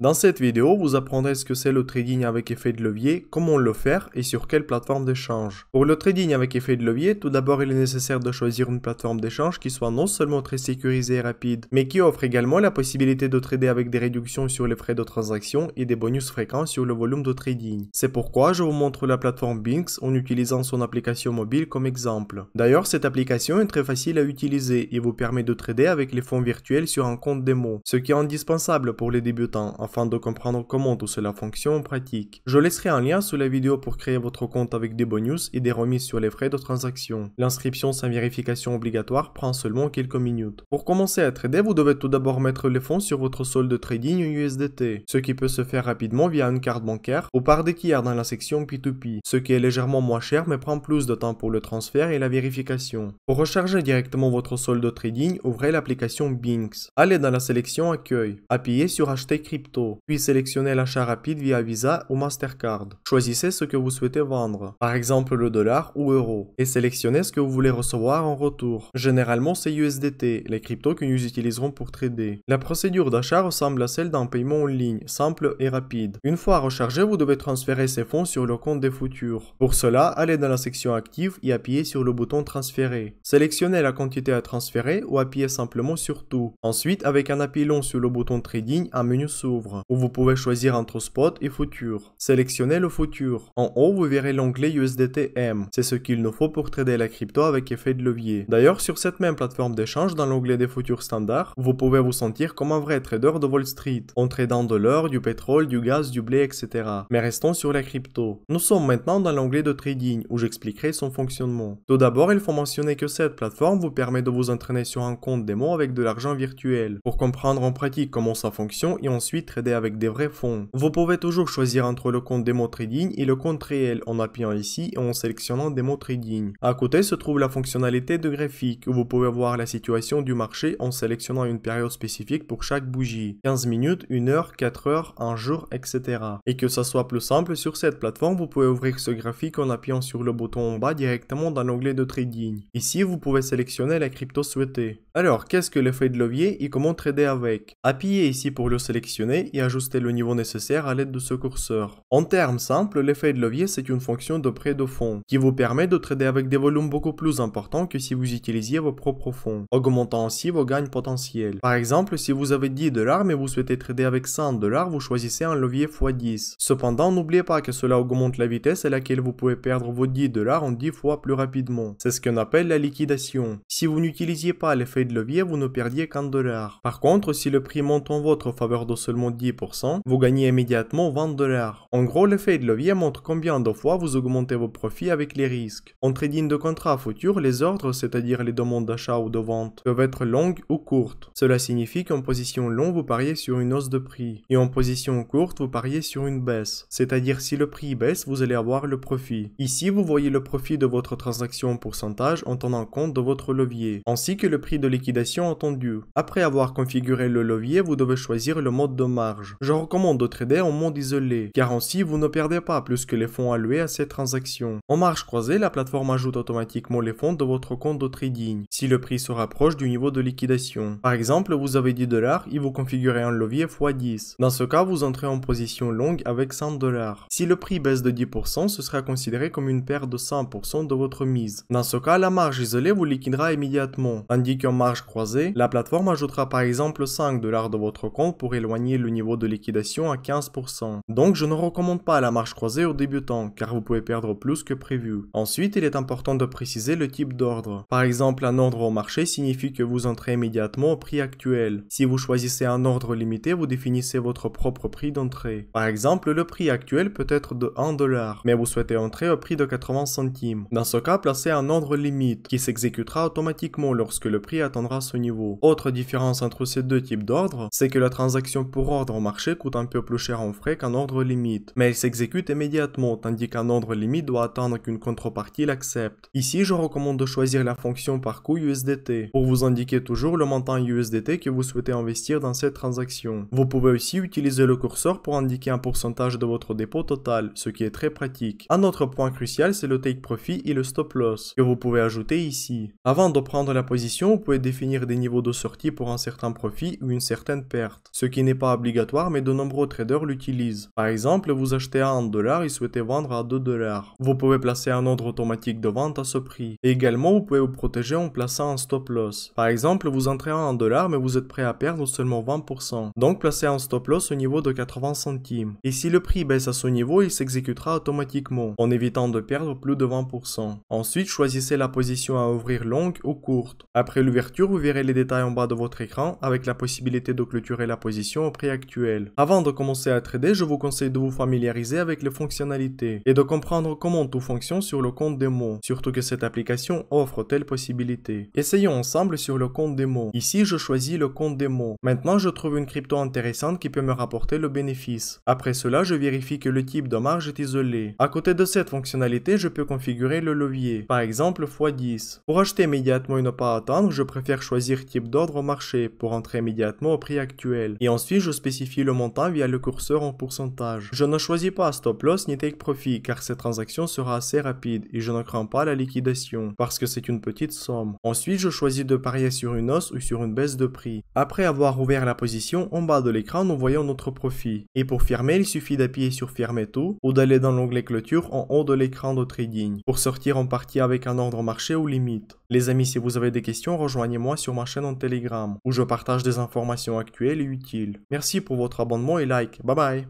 Dans cette vidéo, vous apprendrez ce que c'est le trading avec effet de levier, comment le faire et sur quelle plateforme d'échange. Pour le trading avec effet de levier, tout d'abord il est nécessaire de choisir une plateforme d'échange qui soit non seulement très sécurisée et rapide, mais qui offre également la possibilité de trader avec des réductions sur les frais de transaction et des bonus fréquents sur le volume de trading. C'est pourquoi je vous montre la plateforme Binx en utilisant son application mobile comme exemple. D'ailleurs, cette application est très facile à utiliser et vous permet de trader avec les fonds virtuels sur un compte démo, ce qui est indispensable pour les débutants afin de comprendre comment tout cela fonctionne en pratique. Je laisserai un lien sous la vidéo pour créer votre compte avec des bonus et des remises sur les frais de transaction. L'inscription sans vérification obligatoire prend seulement quelques minutes. Pour commencer à trader, vous devez tout d'abord mettre les fonds sur votre solde trading USDT, ce qui peut se faire rapidement via une carte bancaire ou par des tiers dans la section P2P, ce qui est légèrement moins cher mais prend plus de temps pour le transfert et la vérification. Pour recharger directement votre solde trading, ouvrez l'application Binx. Allez dans la sélection Accueil, appuyez sur Acheter crypto, puis sélectionnez l'achat rapide via Visa ou Mastercard. Choisissez ce que vous souhaitez vendre, par exemple le dollar ou euro, et sélectionnez ce que vous voulez recevoir en retour. Généralement c'est USDT, les cryptos que nous utiliserons pour trader. La procédure d'achat ressemble à celle d'un paiement en ligne, simple et rapide. Une fois rechargé, vous devez transférer ces fonds sur le compte des futurs. Pour cela, allez dans la section Active et appuyez sur le bouton Transférer. Sélectionnez la quantité à transférer ou appuyez simplement sur Tout. Ensuite, avec un appui long sur le bouton Trading, un menu s'ouvre, où vous pouvez choisir entre Spot et Futur. Sélectionnez le Futur. En haut, vous verrez l'onglet USDT-M. C'est ce qu'il nous faut pour trader la crypto avec effet de levier. D'ailleurs, sur cette même plateforme d'échange, dans l'onglet des futurs standards, vous pouvez vous sentir comme un vrai trader de Wall Street, en tradant de l'or, du pétrole, du gaz, du blé, etc. Mais restons sur la crypto. Nous sommes maintenant dans l'onglet de trading, où j'expliquerai son fonctionnement. Tout d'abord, il faut mentionner que cette plateforme vous permet de vous entraîner sur un compte démo avec de l'argent virtuel, pour comprendre en pratique comment ça fonctionne et ensuite trader avec des vrais fonds. Vous pouvez toujours choisir entre le compte démo trading et le compte réel en appuyant ici et en sélectionnant démo trading. À côté se trouve la fonctionnalité de graphique, où vous pouvez voir la situation du marché en sélectionnant une période spécifique pour chaque bougie, 15 minutes, 1 heure, 4 heures, 1 jour, etc. Et que ça soit plus simple, sur cette plateforme, vous pouvez ouvrir ce graphique en appuyant sur le bouton en bas directement dans l'onglet de trading. Ici, vous pouvez sélectionner la crypto souhaitée. Alors, qu'est-ce que l'effet de levier et comment trader avec? Appuyez ici pour le sélectionner et ajustez le niveau nécessaire à l'aide de ce curseur. En termes simples, l'effet de levier c'est une fonction de prêt de fonds qui vous permet de trader avec des volumes beaucoup plus importants que si vous utilisiez vos propres fonds, augmentant ainsi vos gains potentiels. Par exemple, si vous avez 10 $ mais vous souhaitez trader avec 100 $, vous choisissez un levier x10. Cependant, n'oubliez pas que cela augmente la vitesse à laquelle vous pouvez perdre vos 10 $ en 10 fois plus rapidement. C'est ce qu'on appelle la liquidation. Si vous n'utilisiez pas l'effet de levier, vous ne perdiez qu'un dollar. Par contre, si le prix monte en votre faveur de seulement 10%, vous gagnez immédiatement 20 $. En gros, l'effet de levier montre combien de fois vous augmentez vos profits avec les risques. En trading de contrats futurs, les ordres, c'est-à-dire les demandes d'achat ou de vente, peuvent être longues ou courtes. Cela signifie qu'en position longue, vous pariez sur une hausse de prix, et en position courte, vous pariez sur une baisse. C'est-à-dire si le prix baisse, vous allez avoir le profit. Ici, vous voyez le profit de votre transaction en pourcentage en tenant compte de votre levier, ainsi que le prix de liquidation attendu. Après avoir configuré le levier, vous devez choisir le mode de marge. Je recommande de trader en mode isolé, car ainsi vous ne perdez pas plus que les fonds alloués à ces transactions. En marge croisée, la plateforme ajoute automatiquement les fonds de votre compte de trading, si le prix se rapproche du niveau de liquidation. Par exemple, vous avez 10 $ et vous configurez un levier x10. Dans ce cas, vous entrez en position longue avec 100 $. Si le prix baisse de 10%, ce sera considéré comme une perte de 100% de votre mise. Dans ce cas, la marge isolée vous liquidera immédiatement, tandis qu'en marge croisée, la plateforme ajoutera par exemple 5 $ de votre compte pour éloigner le niveau de liquidation à 15%. Donc je ne recommande pas la marge croisée aux débutants, car vous pouvez perdre plus que prévu. Ensuite, il est important de préciser le type d'ordre. Par exemple, un ordre au marché signifie que vous entrez immédiatement au prix actuel. Si vous choisissez un ordre limité, vous définissez votre propre prix d'entrée. Par exemple, le prix actuel peut être de 1 $, mais vous souhaitez entrer au prix de 80 centimes. Dans ce cas, placez un ordre limite qui s'exécutera automatiquement lorsque le prix atteindra ce niveau. Autre différence entre ces deux types d'ordres, c'est que la transaction pour ordre au marché coûte un peu plus cher en frais qu'un ordre limite, mais elle s'exécute immédiatement, tandis qu'un ordre limite doit attendre qu'une contrepartie l'accepte. Ici, je recommande de choisir la fonction par coût USDT, pour vous indiquer toujours le montant USDT que vous souhaitez investir dans cette transaction. Vous pouvez aussi utiliser le curseur pour indiquer un pourcentage de votre dépôt total, ce qui est très pratique. Un autre point crucial, c'est le take profit et le stop loss, que vous pouvez ajouter ici. Avant de prendre la position, vous pouvez définir des niveaux de sortie pour un certain profit ou une certaine perte, ce qui n'est pas obligatoire obligatoire, mais de nombreux traders l'utilisent. Par exemple, vous achetez à 1 dollar et souhaitez vendre à 2 dollars. Vous pouvez placer un ordre automatique de vente à ce prix. Et également, vous pouvez vous protéger en plaçant un stop loss. Par exemple, vous entrez à 1 dollar, mais vous êtes prêt à perdre seulement 20%. Donc, placez un stop loss au niveau de 80 centimes. Et si le prix baisse à ce niveau, il s'exécutera automatiquement, en évitant de perdre plus de 20%. Ensuite, choisissez la position à ouvrir longue ou courte. Après l'ouverture, vous verrez les détails en bas de votre écran, avec la possibilité de clôturer la position au prix actuel. Avant de commencer à trader, je vous conseille de vous familiariser avec les fonctionnalités et de comprendre comment tout fonctionne sur le compte démo, surtout que cette application offre telle possibilité. Essayons ensemble sur le compte démo. Ici, je choisis le compte démo. Maintenant, je trouve une crypto intéressante qui peut me rapporter le bénéfice. Après cela, je vérifie que le type de marge est isolé. À côté de cette fonctionnalité, je peux configurer le levier, par exemple x10. Pour acheter immédiatement et ne pas attendre, je préfère choisir type d'ordre au marché pour entrer immédiatement au prix actuel. Et ensuite, je spécifie le montant via le curseur en pourcentage. Je ne choisis pas stop loss ni take profit car cette transaction sera assez rapide et je ne crains pas la liquidation parce que c'est une petite somme. Ensuite, je choisis de parier sur une hausse ou sur une baisse de prix. Après avoir ouvert la position, en bas de l'écran, nous voyons notre profit. Et pour fermer, il suffit d'appuyer sur fermer tout ou d'aller dans l'onglet clôture en haut de l'écran de trading pour sortir en partie avec un ordre marché ou limite. Les amis, si vous avez des questions, rejoignez-moi sur ma chaîne en Telegram où je partage des informations actuelles et utiles. Merci pour votre abonnement et like. Bye bye.